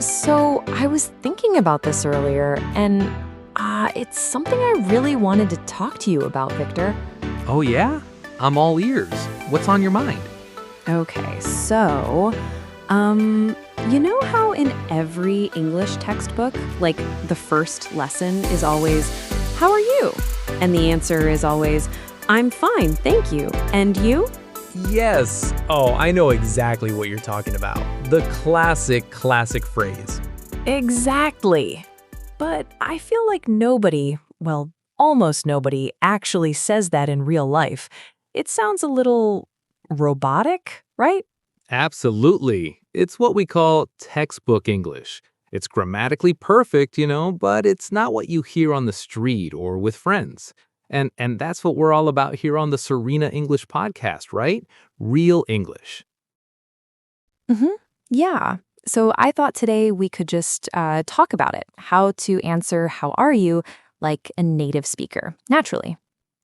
So I was thinking about this earlier, and it's something I really wanted to talk to you about, Victor. Oh, yeah? I'm all ears. What's on your mind? Okay, so, you know how in every English textbook, like the first lesson is always, "How are you?" And the answer is always, "I'm fine, thank you. And you?" Yes. Oh, I know exactly what you're talking about. The classic phrase. Exactly. But I feel like nobody, well, almost nobody, actually says that in real life. It sounds a little robotic, right? Absolutely. It's what we call textbook English. It's grammatically perfect, but it's not what you hear on the street or with friends. And that's what we're all about here on the Serena English Podcast, right? Real English. Mm-hmm. Yeah. So I thought today we could just talk about it, how to answer "How are you?" like a native speaker, naturally.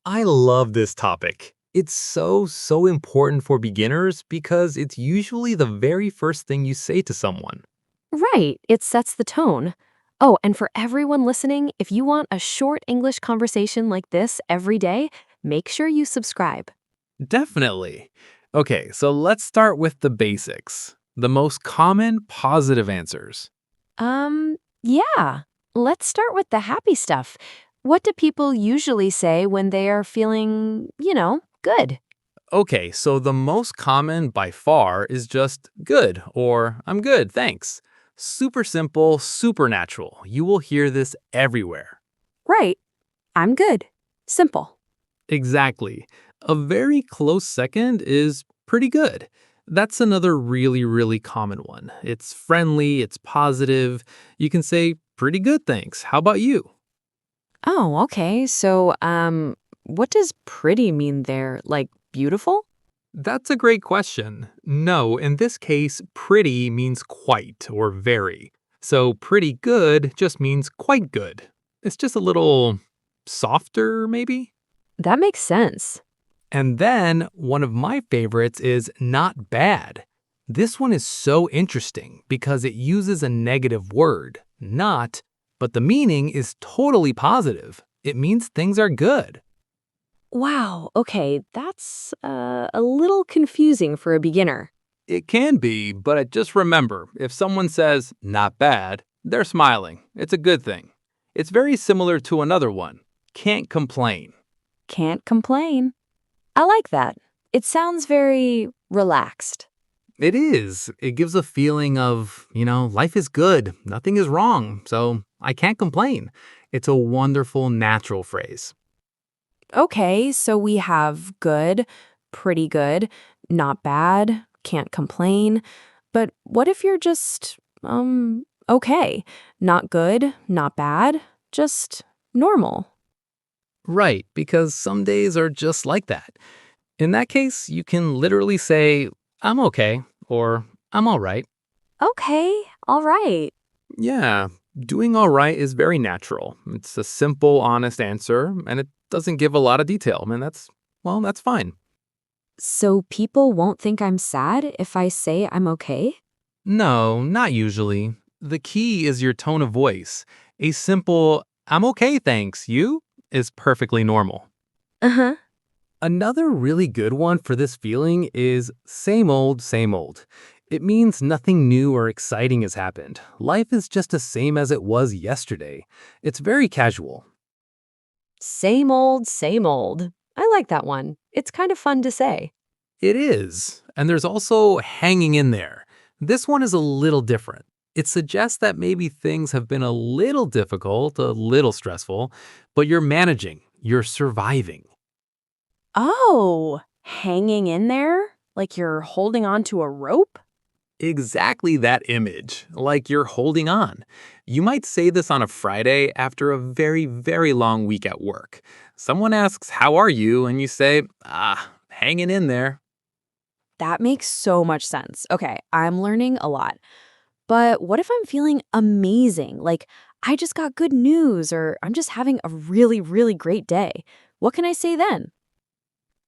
I love this topic. It's so important for beginners because it's usually the very first thing you say to someone. Right. It sets the tone. Oh, and for everyone listening, if you want a short English conversation like this every day, make sure you subscribe. Definitely. Okay, so let's start with the basics. The most common positive answers. Yeah. Let's start with the happy stuff. What do people usually say when they are feeling, good? Okay, so the most common by far is just good or I'm good, thanks. Super simple, super natural. You will hear this everywhere. Right. I'm good. Simple. Exactly. A very close second is pretty good. That's another really common one. It's friendly, it's positive. You can say, pretty good, thanks. How about you? Oh, okay. So, what does pretty mean there? Like beautiful? That's a great question. No, in this case, pretty means quite or very. So pretty good just means quite good. It's just a little softer, maybe? That makes sense. And then one of my favorites is not bad. This one is so interesting because it uses a negative word, not, but the meaning is totally positive. It means things are good. Wow. Okay. That's a little confusing for a beginner. It can be, but just remember, if someone says, not bad, they're smiling. It's a good thing. It's very similar to another one, can't complain. Can't complain. I like that. It sounds very relaxed. It is. It gives a feeling of, life is good, nothing is wrong, so I can't complain. It's a wonderful, natural phrase. Okay, so we have good, pretty good, not bad, can't complain. But what if you're just, okay? Not good, not bad, just normal. Right, because some days are just like that. In that case, you can literally say, I'm okay, or I'm all right. Okay, all right. Yeah, doing all right is very natural. It's a simple, honest answer, and it doesn't give a lot of detail. And that's fine. So people won't think I'm sad if I say I'm okay? No, not usually. The key is your tone of voice. A simple, I'm okay, thanks, you, is perfectly normal. Uh-huh. Another really good one for this feeling is same old, same old. It means nothing new or exciting has happened. Life is just the same as it was yesterday. It's very casual. Same old, same old. I like that one. It's kind of fun to say. It is. And there's also hanging in there. This one is a little different. It suggests that maybe things have been a little difficult, a little stressful, but you're managing, you're surviving. Oh, hanging in there? Like you're holding on to a rope? Exactly that image, like you're holding on. You might say this on a Friday after a very long week at work. Someone asks, how are you? And you say, hanging in there. That makes so much sense. Okay, I'm learning a lot. But what if I'm feeling amazing? Like I just got good news or I'm just having a really great day. What can I say then?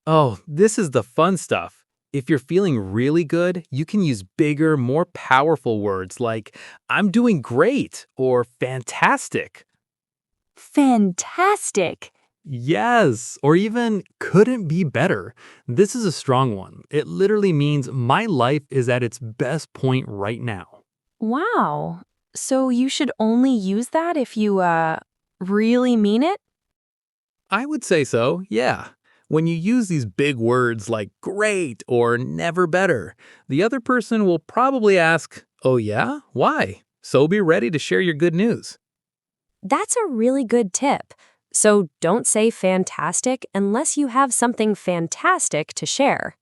Oh, this is the fun stuff. If you're feeling really good, you can use bigger, more powerful words like, I'm doing great or fantastic. Fantastic. Yes, or even couldn't be better. This is a strong one. It literally means my life is at its best point right now. Wow. So you should only use that if you, really mean it? I would say so, yeah. When you use these big words like great or never better, the other person will probably ask, oh yeah? Why? So be ready to share your good news. That's a really good tip. So don't say fantastic unless you have something fantastic to share.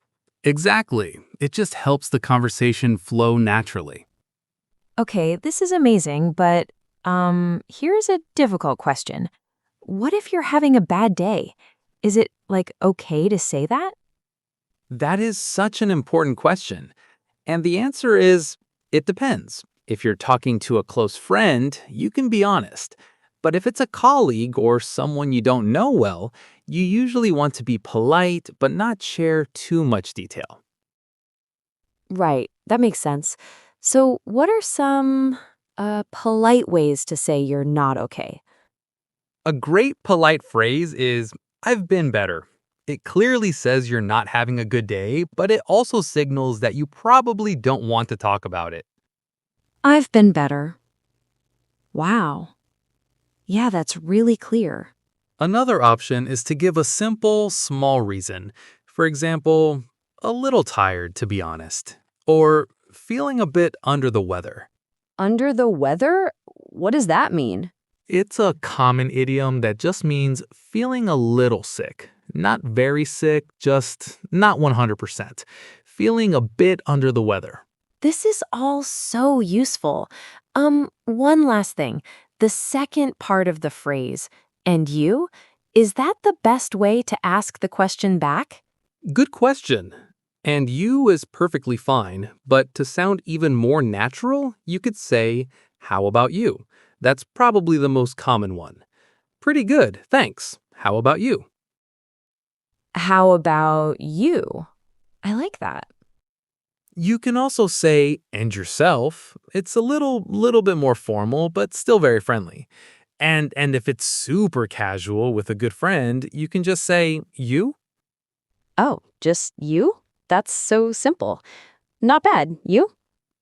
Exactly. It just helps the conversation flow naturally. Okay, this is amazing, but here's a difficult question. What if you're having a bad day? Is it okay to say that? That is such an important question. And the answer is, it depends. If you're talking to a close friend, you can be honest. But if it's a colleague or someone you don't know well, you usually want to be polite but not share too much detail. Right, that makes sense. So, what are some polite ways to say you're not okay? A great polite phrase is, I've been better. It clearly says you're not having a good day, but it also signals that you probably don't want to talk about it. I've been better. Wow. Yeah, that's really clear. Another option is to give a simple, small reason. For example, a little tired, to be honest, or feeling a bit under the weather. Under the weather? What does that mean? It's a common idiom that just means feeling a little sick. Not very sick, just not 100%. Feeling a bit under the weather. This is all so useful. One last thing. The second part of the phrase, and you, is that the best way to ask the question back? Good question. And you is perfectly fine, but to sound even more natural, you could say, how about you? That's probably the most common one. Pretty good, thanks. How about you? How about you? I like that. You can also say, and yourself. It's a little bit more formal, but still very friendly. And if it's super casual with a good friend, you can just say, you? Oh, just you? That's so simple. Not bad. You?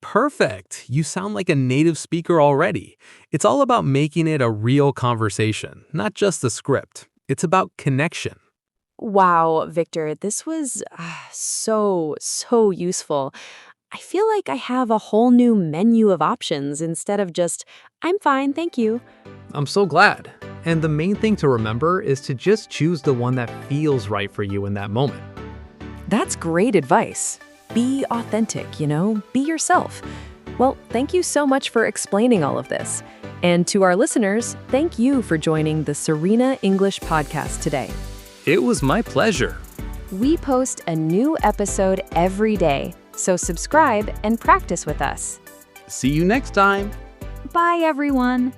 Perfect. You sound like a native speaker already. It's all about making it a real conversation, not just a script. It's about connection. Wow, Victor, this was so useful. I feel like I have a whole new menu of options instead of just, I'm fine, thank you. I'm so glad. And the main thing to remember is to just choose the one that feels right for you in that moment. That's great advice. Be authentic, be yourself. Well, thank you so much for explaining all of this. And to our listeners, thank you for joining the Serena English Podcast today. It was my pleasure. We post a new episode every day, so subscribe and practice with us. See you next time. Bye, everyone.